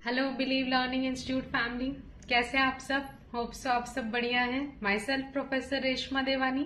Hello believe learning institute family, कैसे हैं आप सब। होप सो आप सब बढ़िया हैं। माई सेल्फ प्रोफेसर रेशमा देवानी।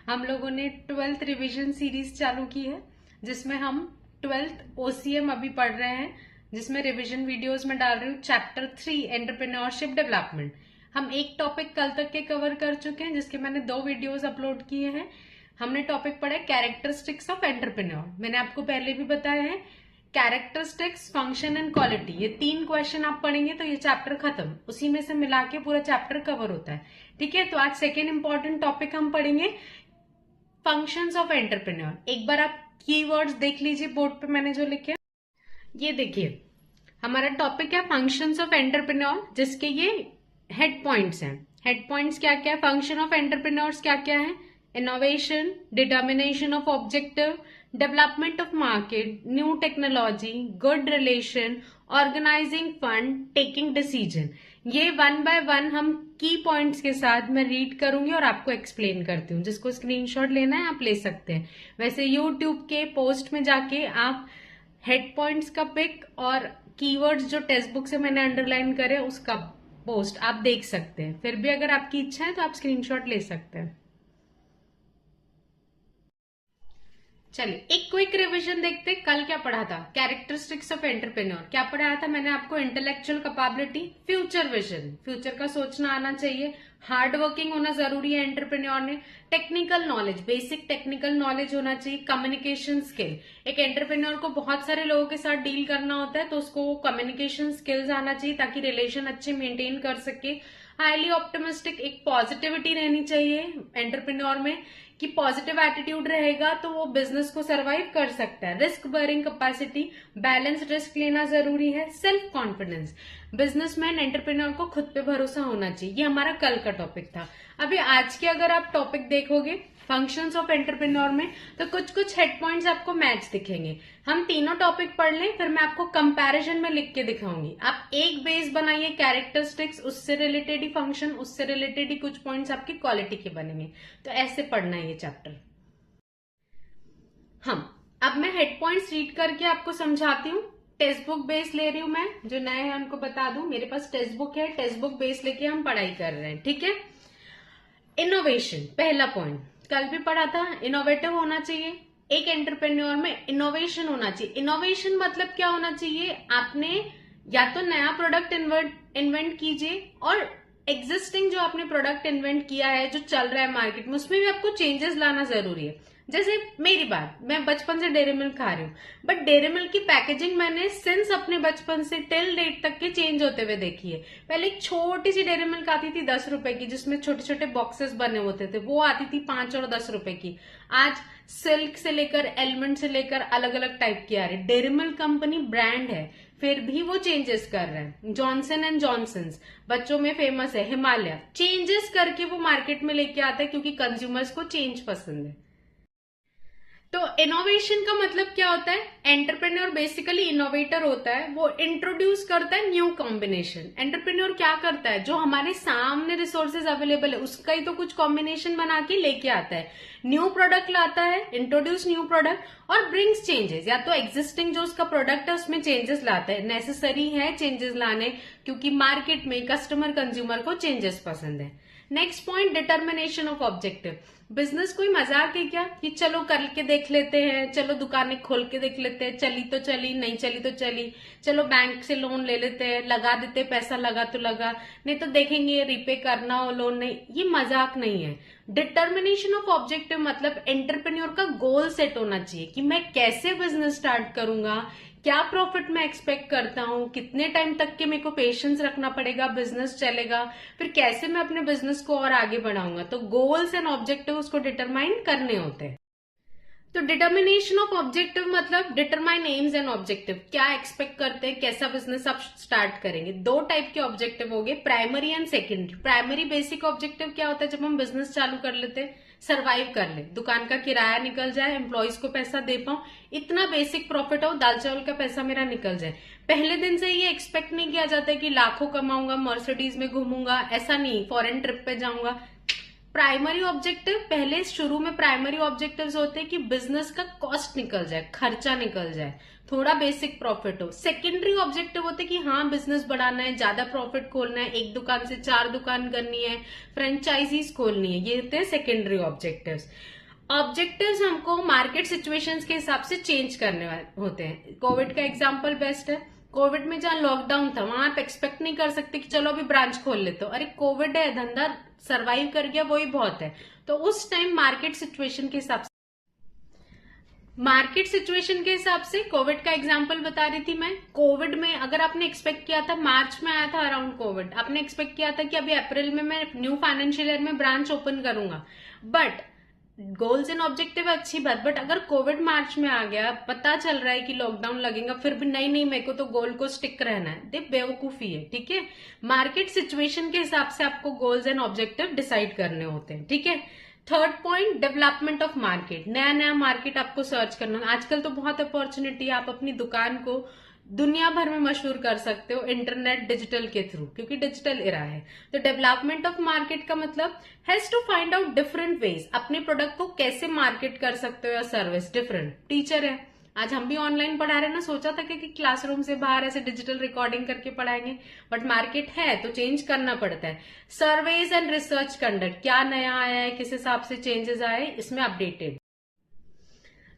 हम लोगों ने 12th रिवीजन सीरीज चालू की है, जिसमें हम 12th ओसीएम अभी पढ़ रहे हैं, जिसमें रिवीजन वीडियोस में डाल रही हूँ चैप्टर 3 एंटरप्रेन्योरशिप डेवलपमेंट। हम एक टॉपिक कल तक के कवर कर चुके हैं, जिसके मैंने 2 वीडियोस अपलोड किए हैं। हमने टॉपिक पढ़ा है कैरेक्टरिस्टिक्स ऑफ एंटरप्रेन्योर। मैंने आपको पहले भी बताया है कैरेक्टरिस्टिक्स, फंक्शन एंड क्वालिटी, ये 3 क्वेश्चन आप पढ़ेंगे तो ये चैप्टर खत्म। उसी में से मिला के पूरा चैप्टर कवर होता है। ठीक है, तो आज सेकेंड इंपॉर्टेंट टॉपिक हम पढ़ेंगे फंक्शंस ऑफ एंटरप्रेन्योर। एक बार आप कीवर्ड्स देख लीजिए बोर्ड पे मैंने जो लिखे। ये देखिए, हमारा टॉपिक है फंक्शंस ऑफ एंटरप्रेन्योर, जिसके ये हेड पॉइंट्स हैं। हेड पॉइंट्स क्या क्या है, फंक्शन ऑफ एंटरप्रेन्योर्स क्या क्या है, innovation, determination of objective, development of market, new technology, good relation, organising fund, taking decision. ये 1 बाय 1 हम की पॉइंट्स के साथ मैं रीड करूंगी और आपको एक्सप्लेन करती हूँ। जिसको स्क्रीनशॉट लेना है आप ले सकते हैं। वैसे यूट्यूब के पोस्ट में जाके आप हेड पॉइंट्स का पिक और कीवर्ड्स जो टेक्स्ट बुक से मैंने अंडरलाइन करे उसका पोस्ट आप देख सकते हैं। फिर भी अगर आपकी इच्छा है तो आप स्क्रीनशॉट ले सकते हैं। चलिए एक क्विक रिवीजन देखते हैं। कल क्या पढ़ा था, कैरेक्टरिस्टिक्स ऑफ एंटरप्रेन्योर। क्या पढ़ाया था मैंने आपको, intellectual capability, future vision, future का सोचना आना चाहिए, हार्ड वर्किंग होना जरूरी है एंटरप्रेन्योर ने, technical knowledge, basic technical knowledge होना चाहिए, कम्युनिकेशन स्किल। एक एंटरप्रेन्योर को बहुत सारे लोगों के साथ डील करना होता है, तो उसको कम्युनिकेशन स्किल्स आना चाहिए ताकि रिलेशन अच्छे मेंटेन कर सके। हाईली ऑप्टिमिस्टिक, एक पॉजिटिविटी रहनी चाहिए एंटरप्रेन्योर में कि पॉजिटिव एटीट्यूड रहेगा तो वो बिजनेस को सरवाइव कर सकता है। Risk bearing capacity, balance risk लेना जरूरी है। सेल्फ कॉन्फिडेंस, बिजनेसमैन एंटरप्रेन्योर को खुद पे भरोसा होना चाहिए। ये हमारा कल का टॉपिक था। अभी आज के अगर आप टॉपिक देखोगे फंक्शंस ऑफ एंटरप्रेन्योर में, तो कुछ कुछ हेड पॉइंट्स आपको मैच दिखेंगे। हम तीनों टॉपिक पढ़ लें, फिर मैं आपको कंपैरिजन में लिख के दिखाऊंगी। आप एक बेस बनाइए कैरेक्टरिस्टिक्स, उससे रिलेटेड ही फंक्शन, उससे रिलेटेड ही कुछ पॉइंट्स आपकी क्वालिटी के बनेंगे। तो ऐसे पढ़ना है ये चैप्टर। अब मैं हेड पॉइंट्स रीड करके आपको समझाती हूँ। टेक्स्ट बुक बेस ले रही हूं मैं, जो नए हैं उनको बता दूं, मेरे पास टेक्स्ट बुक है, टेक्स्ट बुक बेस लेके हम पढ़ाई कर रहे हैं। ठीक है, इनोवेशन पहला पॉइंट, कल भी पढ़ा था। इनोवेटिव होना चाहिए एक एंटरप्रेन्योर में, इनोवेशन होना चाहिए। इनोवेशन मतलब क्या होना चाहिए, आपने या तो नया प्रोडक्ट इन्वेंट कीजिए, और एग्जिस्टिंग जो आपने प्रोडक्ट इन्वेंट किया है जो चल रहा है मार्केट में, उसमें भी आपको चेंजेस लाना जरूरी है। जैसे मेरी बात, मैं बचपन से डेयरी मिल्क खा रही हूँ, बट डेयरी मिल्क की पैकेजिंग मैंने सिंस अपने बचपन से टिल डेट तक के चेंज होते हुए देखी है। पहले एक छोटी सी डेयरी मिल्क आती थी 10 रुपए की, जिसमें छोटे छोटे बॉक्सेस बने होते थे, वो आती थी 5 और 10 रुपए की। आज सिल्क से लेकर एलमंड से लेकर अलग अलग टाइप की आ रही। डेयरी मिल्क कंपनी ब्रांड है, फिर भी वो चेंजेस कर रहे हैं। जॉनसन एंड जॉनसन्स बच्चों में फेमस है, हिमालय, चेंजेस करके वो मार्केट में लेके आते हैं क्योंकि कंज्यूमर्स को चेंज पसंद है। तो इनोवेशन का मतलब क्या होता है, एंटरप्रेन्योर बेसिकली इनोवेटर होता है, वो इंट्रोड्यूस करता है न्यू कॉम्बिनेशन। एंटरप्रेन्योर क्या करता है, जो हमारे सामने रिसोर्सेज अवेलेबल है उसका ही तो कुछ कॉम्बिनेशन बना के लेके आता है, न्यू प्रोडक्ट लाता है, इंट्रोड्यूस न्यू प्रोडक्ट और ब्रिंग्स चेंजेस। या तो एग्जिस्टिंग जो उसका प्रोडक्ट है उसमें चेंजेस लाता है, नेसेसरी है चेंजेस लाने, क्योंकि मार्केट में कस्टमर कंज्यूमर को चेंजेस पसंद है। Next point, determination of objective. Business कोई मजाक है क्या कि चलो करके देख लेते हैं, चलो दुकानें खोल के देख लेते हैं, चली तो चली, नहीं चली तो चली, चलो बैंक से लोन ले लेते हैं, लगा देते, पैसा लगा तो लगा, नहीं तो देखेंगे रिपे करना हो लोन, नहीं, ये मजाक नहीं है। डिटर्मिनेशन ऑफ ऑब्जेक्टिव मतलब एंटरप्रेन्योर का गोल सेट होना चाहिए कि मैं कैसे बिजनेस स्टार्ट करूंगा, क्या प्रॉफिट मैं एक्सपेक्ट करता हूं, कितने टाइम तक के मेरे को पेशेंस रखना पड़ेगा, बिजनेस चलेगा, फिर कैसे मैं अपने बिजनेस को और आगे बढ़ाऊंगा। तो गोल्स एंड ऑब्जेक्टिव उसको डिटरमाइन करने होते हैं। तो डिटर्मिनेशन ऑफ ऑब्जेक्टिव मतलब डिटरमाइन एम्स एंड ऑब्जेक्टिव, क्या एक्सपेक्ट करते हैं, कैसा बिजनेस आप स्टार्ट करेंगे। 2 टाइप के ऑब्जेक्टिव हो गए, primary and secondary. Primary basic objective क्या होता है, जब हम बिजनेस चालू कर लेते हैं, सरवाइव कर ले, दुकान का किराया निकल जाए, एम्प्लॉयज को पैसा दे पाऊं, इतना बेसिक प्रॉफिट हो, दाल चावल का पैसा मेरा निकल जाए। पहले दिन से ये एक्सपेक्ट नहीं किया जाता है कि लाखों कमाऊंगा, मर्सिडीज में घूमूंगा, ऐसा नहीं, फॉरेन ट्रिप पे जाऊंगा। प्राइमरी ऑब्जेक्टिव, पहले शुरू में प्राइमरी ऑब्जेक्टिव्स होते हैं कि बिजनेस का कॉस्ट निकल जाए, खर्चा निकल जाए, थोड़ा बेसिक प्रॉफिट हो। सेकेंडरी ऑब्जेक्टिव होते कि हाँ बिजनेस बढ़ाना है, ज्यादा प्रॉफिट खोलना है, एक दुकान से 4 दुकान करनी है, फ्रेंचाइजीज खोलनी है, ये होते हैं सेकेंडरी ऑब्जेक्टिव्स। ऑब्जेक्टिव्स हमको मार्केट सिचुएशंस के हिसाब से चेंज करने होते हैं। कोविड का एग्जांपल बेस्ट है। कोविड में जहां लॉकडाउन था वहां आप एक्सपेक्ट नहीं कर सकते कि चलो अभी ब्रांच खोल लेते हो, अरे कोविड है, धंधा सरवाइव कर गया, वही बहुत है। तो उस टाइम मार्केट सिचुएशन के हिसाब से कोविड का एग्जांपल बता रही थी मैं। कोविड में अगर आपने एक्सपेक्ट किया था, मार्च में आया था अराउंड कोविड, आपने एक्सपेक्ट किया था कि अभी अप्रैल में मैं न्यू फाइनेंशियल ईयर में ब्रांच ओपन करूंगा, बट गोल्स एंड ऑब्जेक्टिव अच्छी बात, बट अगर कोविड मार्च में आ गया, पता चल रहा है कि लॉकडाउन लगेगा, फिर भी नहीं मेरे को तो गोल को स्टिक रहना है, देख बेवकूफी है। ठीक है, मार्केट सिचुएशन के हिसाब से आपको गोल्स एंड ऑब्जेक्टिव डिसाइड करने होते हैं। ठीक है, third point, development of market. नया नया मार्केट आपको सर्च करना है। आजकल तो बहुत अपॉर्चुनिटी है, आप अपनी दुकान को दुनिया भर में मशहूर कर सकते हो इंटरनेट डिजिटल के थ्रू, क्योंकि डिजिटल इरा है। तो डेवलपमेंट ऑफ मार्केट का मतलब has to find out different ways, अपने प्रोडक्ट को कैसे मार्केट कर सकते हो या सर्विस। डिफरेंट टीचर है, आज हम भी ऑनलाइन पढ़ा रहे हैं ना, सोचा था कि क्लासरूम से बाहर ऐसे डिजिटल रिकॉर्डिंग करके पढ़ाएंगे, बट मार्केट है तो चेंज करना पड़ता है। सर्वेज एंड रिसर्च कंडक्ट, क्या नया आया है, किस हिसाब से चेंजेस आए, इसमें अपडेटेड।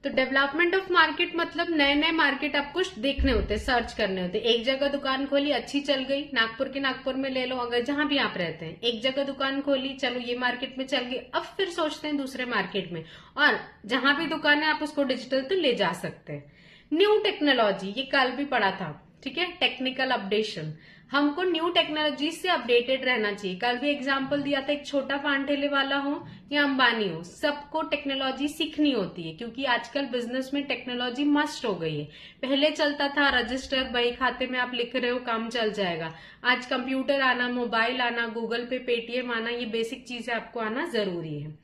तो डेवलपमेंट ऑफ मार्केट मतलब नए नए मार्केट आपको देखने होते हैं, सर्च करने होते हैं। एक जगह दुकान खोली, अच्छी चल गई, नागपुर में ले लो, अगर जहां भी आप रहते हैं, एक जगह दुकान खोली, चलो ये मार्केट में चल गई, अब फिर सोचते हैं दूसरे मार्केट में, और जहां भी दुकान है आप उसको डिजिटल तो ले जा सकते हैं। न्यू टेक्नोलॉजी, ये कल भी पढ़ा था। ठीक है, टेक्निकल अपडेशन, हमको न्यू टेक्नोलॉजी से अपडेटेड रहना चाहिए। कल भी एग्जांपल दिया था, एक छोटा पान ठेले वाला हो या अंबानी हो, सबको टेक्नोलॉजी सीखनी होती है, क्योंकि आजकल बिजनेस में टेक्नोलॉजी मस्ट हो गई है। पहले चलता था रजिस्टर, बही खाते में आप लिख रहे हो, काम चल जाएगा। आज कंप्यूटर आना, मोबाइल आना, गूगल पे, पेटीएम आना, ये बेसिक चीजें आपको आना जरूरी है।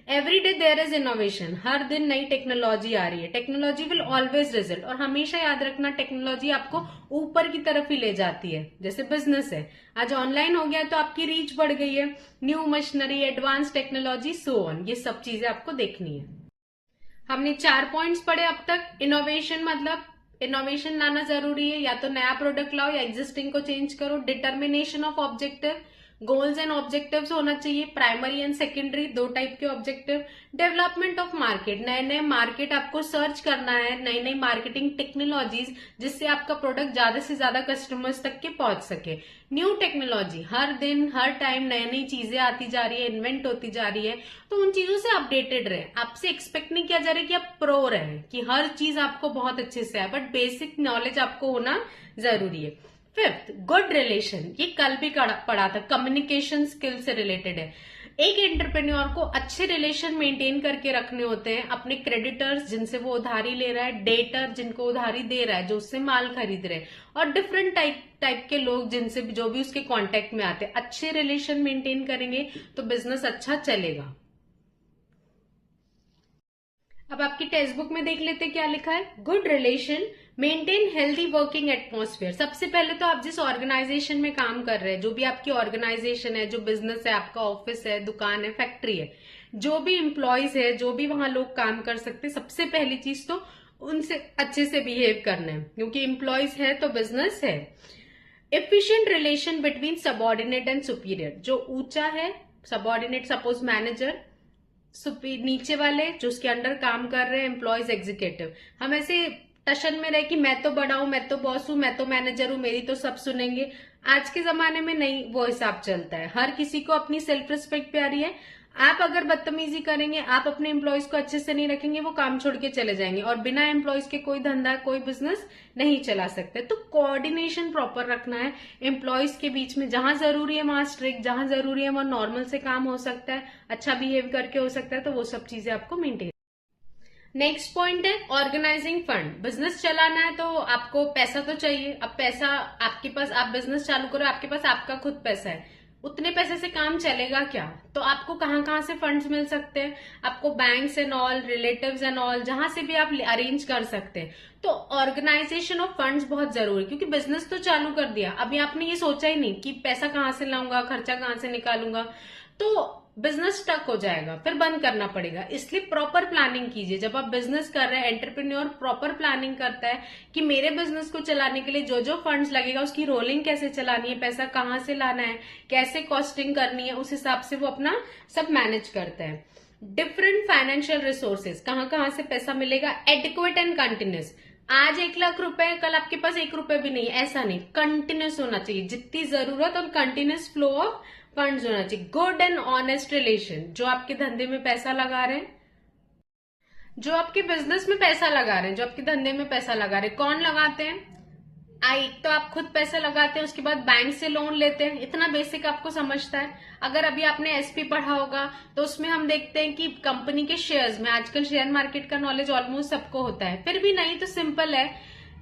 Every day there is innovation, हर दिन नई टेक्नोलॉजी आ रही है। टेक्नोलॉजी विल ऑलवेज रिजल्ट, और हमेशा याद रखना टेक्नोलॉजी आपको ऊपर की तरफ ही ले जाती है। जैसे बिजनेस है, आज ऑनलाइन हो गया तो आपकी रीच बढ़ गई है, new machinery, advance technology, so on, ये सब चीजें आपको देखनी है। हमने 4 पॉइंट्स पढ़े अब तक। इनोवेशन मतलब इनोवेशन लाना जरूरी है, या तो नया प्रोडक्ट लाओ या एग्जिस्टिंग को चेंज करो। Determination of objective, goals and objectives होना चाहिए, प्राइमरी एंड सेकेंडरी, 2 टाइप के ऑब्जेक्टिव। डेवलपमेंट ऑफ मार्केट, नए नए मार्केट आपको सर्च करना है, नई नई मार्केटिंग टेक्नोलॉजीज, जिससे आपका प्रोडक्ट ज्यादा से ज्यादा कस्टमर्स तक के पहुंच सके। न्यू टेक्नोलॉजी, हर दिन हर टाइम नई नई चीजें आती जा रही है, इन्वेंट होती जा रही है, तो उन चीजों से अपडेटेड रहे। आपसे एक्सपेक्ट नहीं किया जा रहा है कि आप प्रो रहे, कि हर चीज आपको बहुत अच्छे से आए, बट बेसिक नॉलेज आपको होना जरूरी है। फिफ्थ, गुड रिलेशन, ये कल भी पढ़ा था, कम्युनिकेशन स्किल से रिलेटेड है। एक एंटरप्रेन्योर को अच्छे रिलेशन मेंटेन करके रखने होते हैं अपने क्रेडिटर्स, जिनसे वो उधारी ले रहा है, डेटर जिनको उधारी दे रहा है, जो उससे माल खरीद रहे हैं, और डिफरेंट टाइप के लोग जिनसे जो भी उसके कांटेक्ट में आते हैं। अच्छे रिलेशन मेंटेन करेंगे तो बिजनेस अच्छा चलेगा। अब आपकी टेक्स्ट बुक में देख लेते क्या लिखा है। Good relation, maintain healthy working atmosphere. सबसे पहले तो आप जिस ऑर्गेनाइजेशन में काम कर रहे हैं, जो भी आपकी ऑर्गेनाइजेशन है, जो बिजनेस है, आपका ऑफिस है, दुकान है, फैक्ट्री है, जो भी एम्प्लॉयज है, जो भी वहां लोग काम कर सकते हैं, सबसे पहली चीज तो उनसे अच्छे से बिहेव करना है, क्योंकि एम्प्लॉयज है तो बिजनेस है। Efficient relation between subordinate and superior, जो ऊंचा है सबऑर्डिनेट, सपोज मैनेजर, नीचे वाले जो उसके अंडर काम कर रहे हैं एम्प्लॉयज, एग्जीक्यूटिव, हम ऐसे टशन में रहे कि मैं तो बड़ा हूं, मैं तो बॉस हूं, मैं तो मैनेजर हूं, मेरी तो सब सुनेंगे। आज के जमाने में नहीं वो हिसाब चलता है, हर किसी को अपनी सेल्फ रिस्पेक्ट प्यारी है। आप अगर बदतमीजी करेंगे, आप अपने एम्प्लॉयज को अच्छे से नहीं रखेंगे, वो काम छोड़ के चले जाएंगे, और बिना एम्प्लॉयज के कोई धंधा, कोई बिजनेस नहीं चला सकते। तो कोऑर्डिनेशन प्रॉपर रखना है एम्प्लॉयज के बीच में, जहां जरूरी है वहां स्ट्रिक्ट, जहां जरूरी है वहां नॉर्मल से काम हो सकता है, अच्छा बिहेव करके हो सकता है, तो वो सब चीजें आपको मेंटेन। नेक्स्ट पॉइंट है ऑर्गेनाइजिंग फंड। बिजनेस चलाना है तो आपको पैसा तो चाहिए। अब पैसा आपके पास, आप बिजनेस चालू करो, आपके पास आपका खुद पैसा है, उतने पैसे से काम चलेगा क्या? तो आपको कहां कहां से फंड्स मिल सकते हैं? आपको banks and all, relatives and all, जहां से भी आप अरेंज कर सकते हैं। तो ऑर्गेनाइजेशन ऑफ फंड्स बहुत जरूरी, क्योंकि बिजनेस तो चालू कर दिया, अभी आपने ये सोचा ही नहीं कि पैसा कहां से लाऊंगा, खर्चा कहां से निकालूंगा। तो बिजनेस स्टक हो जाएगा, फिर बंद करना पड़ेगा। इसलिए प्रॉपर प्लानिंग कीजिए। जब आप बिजनेस कर रहे हैं, एंटरप्रेन्योर प्रॉपर प्लानिंग करता है कि मेरे बिजनेस को चलाने के लिए जो जो फंड्स लगेगा उसकी रोलिंग कैसे चलानी है, पैसा कहाँ से लाना है, कैसे कॉस्टिंग करनी है, उस हिसाब से वो अपना सब मैनेज करता है। डिफरेंट फाइनेंशियल रिसोर्सेज, कहाँ से पैसा मिलेगा, एडिक्वेट एंड कंटिन्यूस। आज 1 लाख रुपए, कल आपके पास 1 रुपए भी नहीं, ऐसा नहीं, कंटिन्यूस होना चाहिए, जितनी जरूरत और कंटिन्यूस फ्लो ऑफ फंड्स होना चाहिए। गुड एंड ऑनेस्ट रिलेशन, जो आपके धंधे में पैसा लगा रहे हैं, जो आपके बिजनेस में पैसा लगा रहे हैं, जो आपके धंधे में पैसा लगा रहे हैं, कौन लगाते हैं? एक तो आप खुद पैसा लगाते हैं, उसके बाद बैंक से लोन लेते हैं। इतना बेसिक आपको समझता है। अगर अभी आपने एसपी पढ़ा होगा तो उसमें हम देखते हैं कि कंपनी के शेयर्स में, आजकल शेयर मार्केट का नॉलेज ऑलमोस्ट सबको होता है, फिर भी नहीं तो सिंपल है,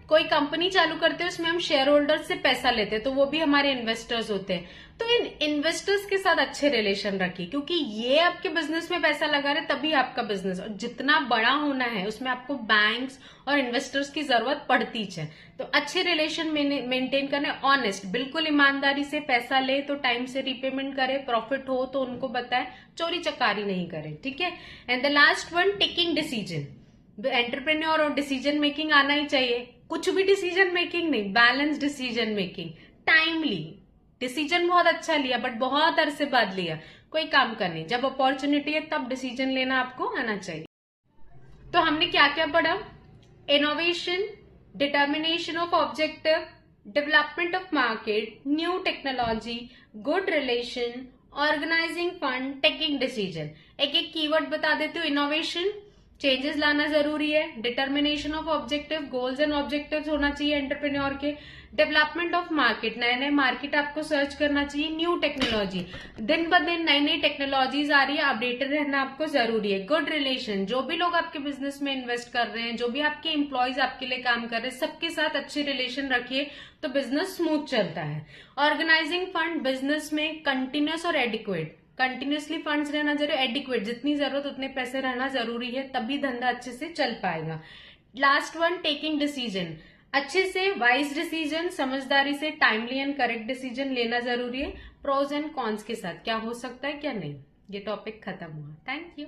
कोई कंपनी चालू करते हैं, उसमें हम शेयर होल्डर्स से पैसा लेते हैं, तो वो भी हमारे इन्वेस्टर्स होते हैं। तो इन इन्वेस्टर्स के साथ अच्छे रिलेशन रखिए, क्योंकि ये आपके बिजनेस में पैसा लगा रहे तभी आपका बिजनेस, और जितना बड़ा होना है उसमें आपको बैंक्स और इन्वेस्टर्स की जरूरत पड़ती है। तो अच्छे रिलेशन मेंटेन करने, ऑनेस्ट, बिल्कुल ईमानदारी से पैसा ले तो टाइम से रिपेमेंट करे, प्रॉफिट हो तो उनको बताए, चोरी चकारी नहीं करे, ठीक है। And the last one, taking decision. Entrepreneur और डिसीजन मेकिंग आना ही चाहिए। कुछ भी डिसीजन मेकिंग नहीं, balance decision making, timely. Decision बहुत अच्छा लिया बट बहुत अरसे बाद लिया, कोई काम का नहीं। जब अपॉर्चुनिटी है तब डिसीजन लेना आपको आना चाहिए। तो हमने क्या क्या पढ़ा? Innovation, determination of objective, development of market, new technology, good relation, organising fund, taking decision. एक एक कीवर्ड बता देती हूँ। इनोवेशन, चेंजेस लाना जरूरी है। Determination of objective, goals and objectives होना चाहिए एंटरप्रेन्योर के। डेवलपमेंट ऑफ मार्केट, नए नए मार्केट आपको सर्च करना चाहिए। न्यू टेक्नोलॉजी, दिन ब दिन नई नई टेक्नोलॉजीज आ रही है, अपडेटेड रहना आपको जरूरी है। गुड रिलेशन, जो भी लोग आपके बिजनेस में इन्वेस्ट कर रहे हैं, जो भी आपके एम्प्लॉयज आपके लिए काम कर रहे हैं, सबके साथ अच्छे रिलेशन रखिए तो बिजनेस स्मूथ चलता है। ऑर्गेनाइजिंग फंड, बिजनेस में कंटिन्यूस और एडिक्वेट, कंटिन्यूसली फंड्स रहना जरूरी, एडिक्वेट, जितनी जरूरत उतने पैसे रहना जरूरी है, तभी धंधा अच्छे से चल पाएगा। लास्ट वन, टेकिंग डिसीजन, अच्छे से वाइज डिसीजन, समझदारी से टाइमली एंड करेक्ट डिसीजन लेना जरूरी है। प्रोज एंड कॉन्स के साथ क्या हो सकता है क्या नहीं। ये टॉपिक खत्म हुआ। Thank you.